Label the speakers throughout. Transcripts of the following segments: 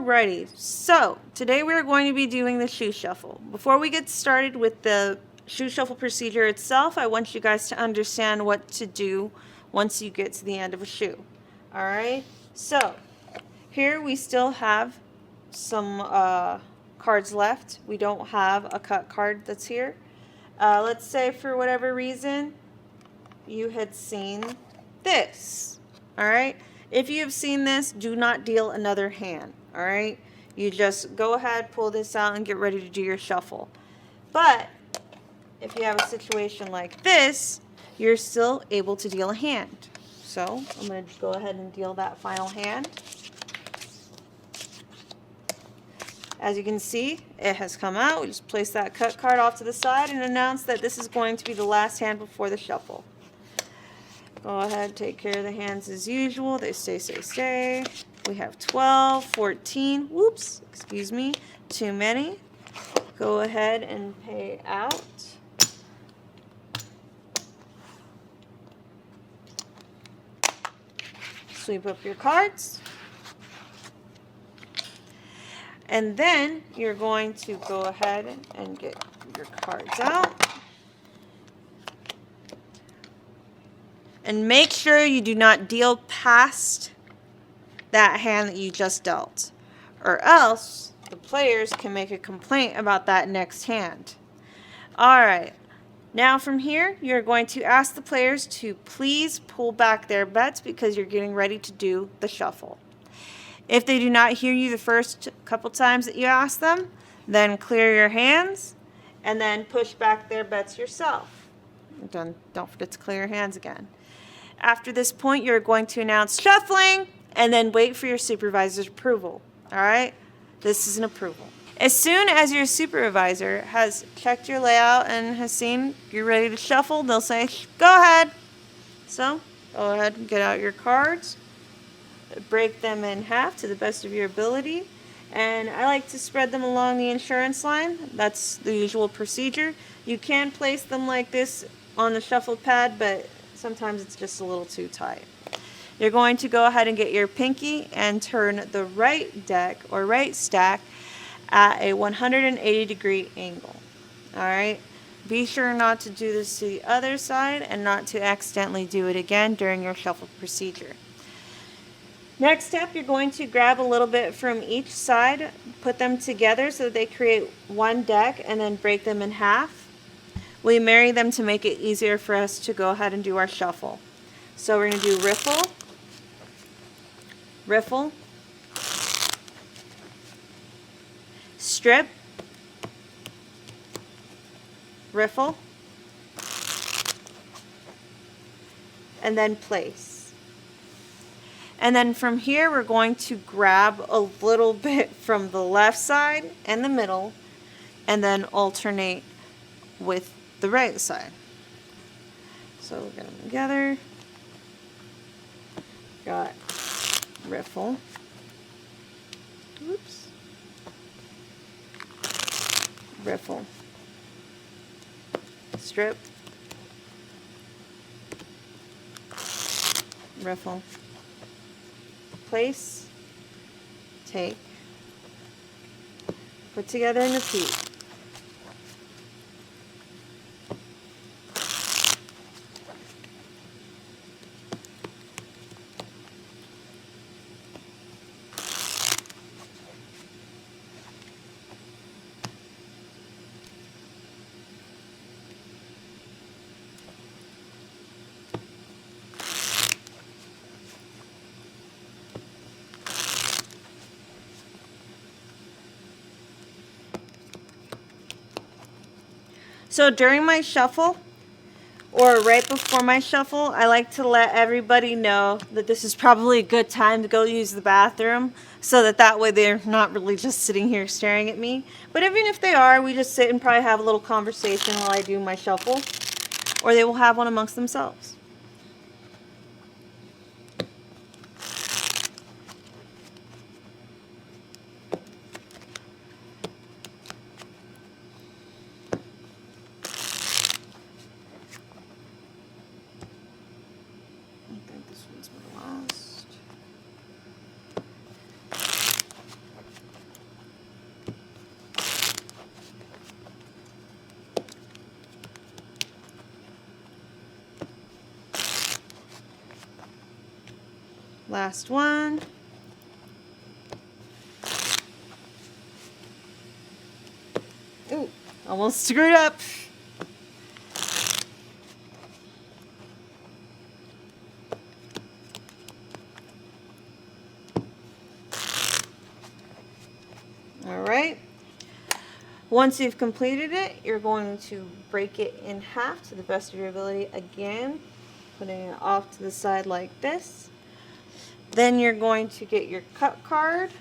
Speaker 1: Alrighty, so today we're going to be doing the shoe shuffle. Before we get started with the shoe shuffle procedure itself, I want you guys to understand what to do once you get to the end of a shoe. Alright, so here we still have some cards left. We don't have a cut card that's here. Let's say for whatever reason you had seen this. Alright, if you have seen this, do not deal another hand. Alright, you just go ahead, pull this out, and get ready to do your shuffle. But if you have a situation like this, you're still able to deal a hand. So I'm going to go ahead and deal that final hand. As you can see, it has come out. We just place that cut card off to the side and announce that this is going to be the last hand before the shuffle. Go ahead, take care of the hands as usual. They stay. We have 12, 14, whoops, excuse me, too many. Go ahead and pay out. Sweep up your cards. And then you're going to go ahead and get your cards out. And make sure you do not deal past that hand that you just dealt, or else the players can make a complaint about that next hand. Alright, now from here you're going to ask the players to please pull back their bets because you're getting ready to do the shuffle. If they do not hear you the first couple times that you ask them, then clear your hands and then push back their bets yourself. Don't forget to clear your hands again. After this point, you're going to announce shuffling and then wait for your supervisor's approval. Alright? This is an approval. As soon as your supervisor has checked your layout and has seen you're ready to shuffle, they'll say, go ahead. So, go ahead and get out your cards. Break them in half to the best of your ability. And I like to spread them along the insurance line. That's the usual procedure. You can place them like this on the shuffle pad, but sometimes it's just a little too tight. You're going to go ahead and get your pinky and turn the right deck or right stack at a 180-degree angle. Alright? Be sure not to do this to the other side and not to accidentally do it again during your shuffle procedure. Next step, you're going to grab a little bit from each side, put them together so that they create one deck, and then break them in half. We marry them to make it easier for us to go ahead and do our shuffle. So we're going to do riffle, riffle, strip, riffle, and then place. And then from here we're going to grab a little bit from the left side and the middle and then alternate with the right side. So we'll get them together. Got riffle. Oops. Riffle. Strip. Riffle. Place. Take. Put together and repeat. So during my shuffle, or right before my shuffle, I like to let everybody know that this is probably a good time to go use the bathroom, so that way they're not really just sitting here staring at me. But even if they are, we just sit and probably have a little conversation while I do my shuffle, or they will have one amongst themselves. Last one. Ooh, almost screwed up. All right. Once you've completed it, you're going to break it in half to the best of your ability again, putting it off to the side like this. Then you're going to get your cut card,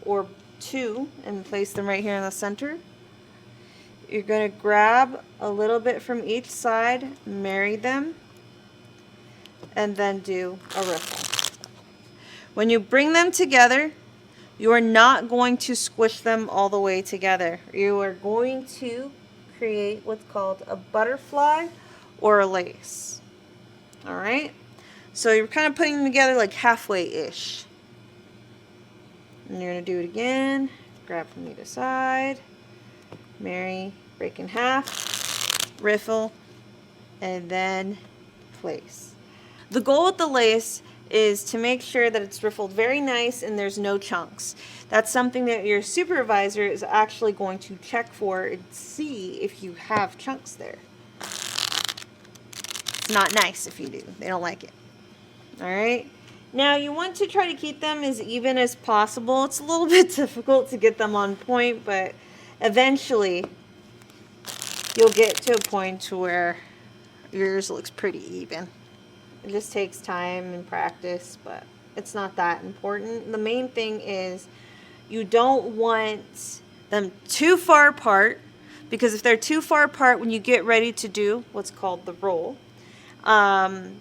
Speaker 1: or two, and place them right here in the center. You're going to grab a little bit from each side, marry them, and then do a riffle. When you bring them together, you are not going to squish them all the way together. You are going to create what's called a butterfly or a lace. All right? So you're kind of putting them together like halfway-ish. And you're going to do it again. Grab from either side. Marry, break in half, riffle, and then place. The goal with the lace is to make sure that it's riffled very nice and there's no chunks. That's something that your supervisor is actually going to check for and see if you have chunks there. It's not nice if you do. They don't like it. Alright? Now you want to try to keep them as even as possible. It's a little bit difficult to get them on point, but eventually you'll get to a point to where yours looks pretty even. It just takes time and practice, but it's not that important. The main thing is you don't want them too far apart, because if they're too far apart when you get ready to do what's called the roll,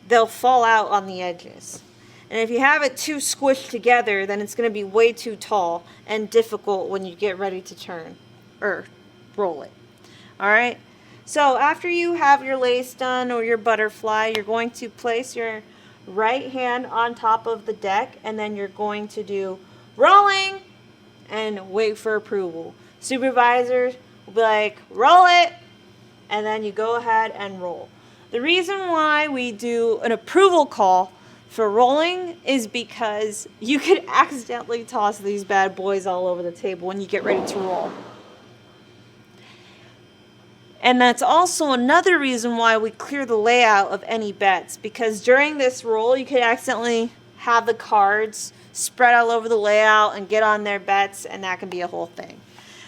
Speaker 1: they'll fall out on the edges. And if you have it too squished together, then it's going to be way too tall and difficult when you get ready to turn or roll it. Alright? So after you have your lace done or your butterfly, you're going to place your right hand on top of the deck, and then you're going to do rolling and wait for approval. Supervisors will be like, roll it, and then you go ahead and roll. The reason why we do an approval call for rolling is because you could accidentally toss these bad boys all over the table when you get ready to roll. And that's also another reason why we clear the layout of any bets, because during this roll you could accidentally have the cards spread all over the layout and get on their bets, and that can be a whole thing.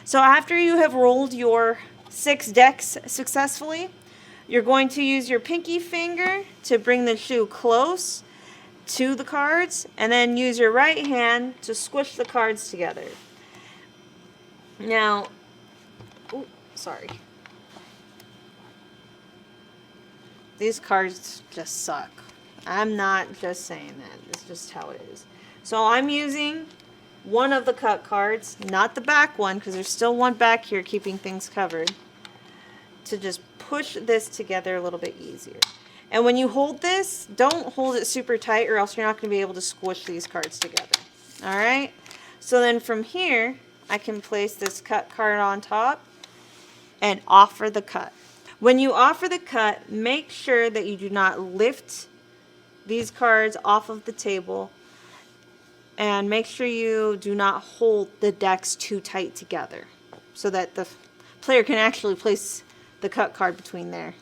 Speaker 1: So after you have rolled your 6 decks successfully, you're going to use your pinky finger to bring the shoe close to the cards, and then use your right hand to squish the cards together. Now, ooh, sorry. These cards just suck. I'm not just saying that. It's just how it is. So I'm using one of the cut cards, not the back one, because there's still one back here keeping things covered, to just push this together a little bit easier. And when you hold this, don't hold it super tight, or else you're not going to be able to squish these cards together. Alright? So then from here, I can place this cut card on top and offer the cut. When you offer the cut, make sure that you do not lift these cards off of the table, and make sure you do not hold the decks too tight together so that the player can actually place the cut card between there.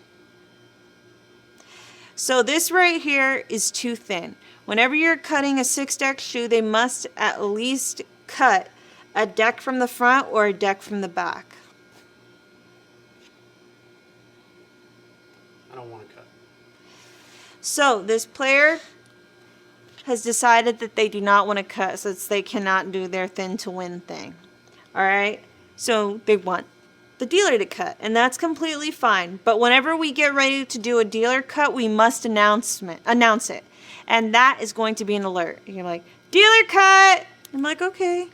Speaker 1: So this right here is too thin. Whenever you're cutting a 6-deck shoe, they must at least cut a deck from the front or a deck from the back.
Speaker 2: I don't want to cut.
Speaker 1: So this player has decided that they do not want to cut, since they cannot do their thin to win thing. Alright? So they want the dealer to cut, and that's completely fine. But whenever we get ready to do a dealer cut, we must announce it. And that is going to be an alert. You're like, dealer cut! I'm like, okay.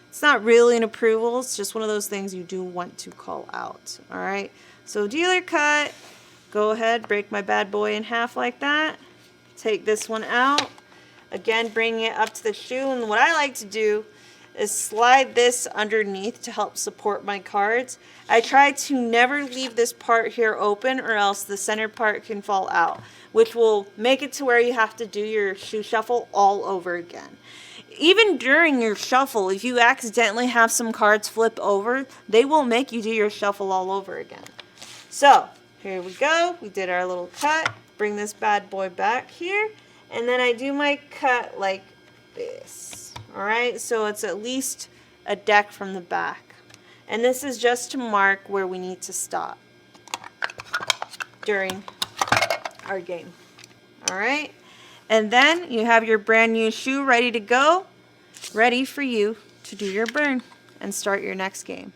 Speaker 1: It's not really an approval, it's just one of those things you do want to call out. Alright? So dealer cut. Go ahead, break my bad boy in half like that. Take this one out. Again, bringing it up to the shoe. And what I like to do is slide this underneath to help support my cards. I try to never leave this part here open or else the center part can fall out, which will make it to where you have to do your shoe shuffle all over again. Even during your shuffle, if you accidentally have some cards flip over, they will make you do your shuffle all over again. So, here we go. We did our little cut. Bring this bad boy back here. And then I do my cut like this. Alright, so it's at least a deck from the back. And this is just to mark where we need to stop during our game. Alright, and then you have your brand new shoe ready to go, ready for you to do your burn and start your next game.